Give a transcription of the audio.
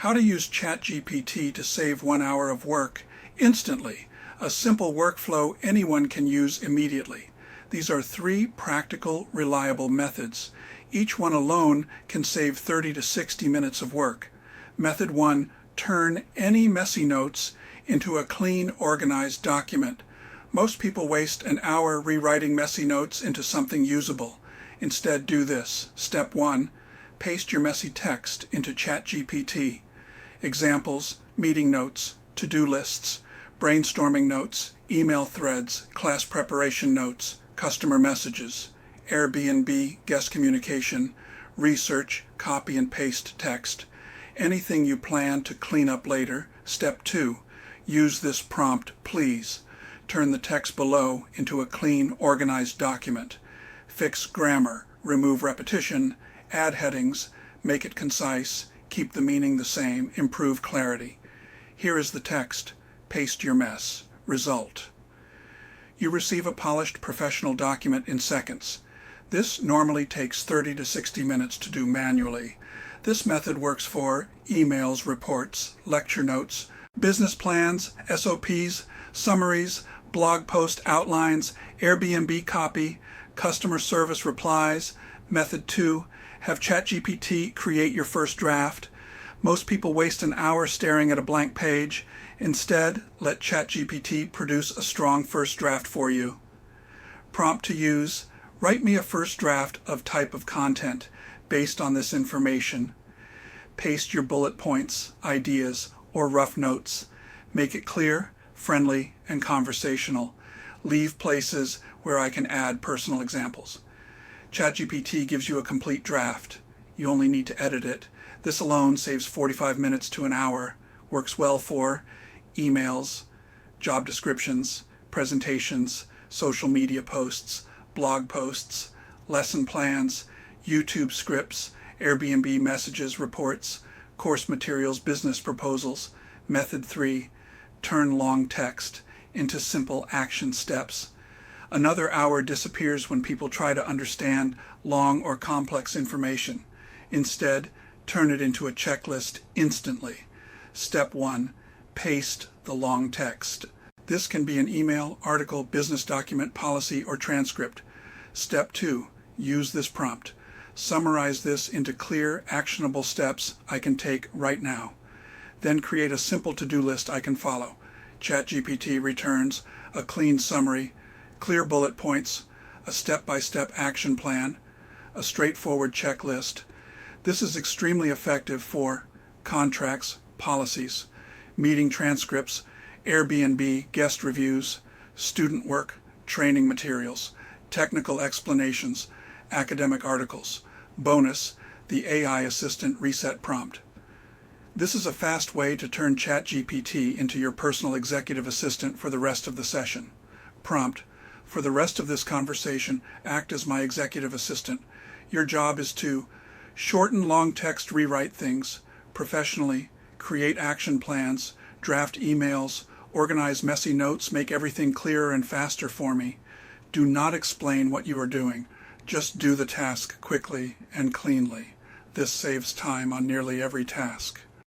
How to use ChatGPT to save 1 hour of work instantly. A simple workflow anyone can use immediately. These are 3 practical, reliable methods. Each one alone can save 30 to 60 minutes of work. Method 1, turn any messy notes into a clean, organized document. Most people waste an hour rewriting messy notes into something usable. Instead, do this. Step 1, paste your messy text into ChatGPT. Examples: meeting notes, to-do lists, brainstorming notes, email threads, class preparation notes, customer messages, Airbnb, guest communication, research, copy and paste text. Anything you plan to clean up later. Step 2, use this prompt, please. Turn the text below into a clean, organized document. Fix grammar, remove repetition, add headings, make it concise, keep the meaning the same, improve clarity. Here is the text. Paste your mess. Result. You receive a polished professional document in seconds. This normally takes 30 to 60 minutes to do manually. This method works for emails, reports, lecture notes, business plans, SOPs, summaries, blog post outlines, Airbnb copy, customer service replies. Method 2, have ChatGPT create your first draft. Most people waste an hour staring at a blank page. Instead, let ChatGPT produce a strong first draft for you. Prompt to use: write me a first draft of type of content based on this information. Paste your bullet points, ideas, or rough notes. Make it clear, friendly, and conversational. Leave places where I can add personal examples. ChatGPT gives you a complete draft. You only need to edit it. This alone saves 45 minutes to an hour. Works well for emails, job descriptions, presentations, social media posts, blog posts, lesson plans, YouTube scripts, Airbnb messages, reports, course materials, business proposals. Method 3, turn long text into simple action steps. Another hour disappears when people try to understand long or complex information. Instead, turn it into a checklist instantly. Step 1, paste the long text. This can be an email, article, business document, policy, or transcript. Step 2, use this prompt. Summarize this into clear, actionable steps I can take right now. Then create a simple to-do list I can follow. ChatGPT returns a clean summary, clear bullet points, a step-by-step action plan, a straightforward checklist. This is extremely effective for contracts, policies, meeting transcripts, Airbnb guest reviews, student work, training materials, technical explanations, academic articles. Bonus, the AI Assistant Reset Prompt. This is a fast way to turn ChatGPT into your personal executive assistant for the rest of the session. Prompt: for the rest of this conversation, act as my executive assistant. Your job is to shorten long text, rewrite things professionally, create action plans, draft emails, organize messy notes, make everything clearer and faster for me. Do not explain what you are doing. Just do the task quickly and cleanly. This saves time on nearly every task.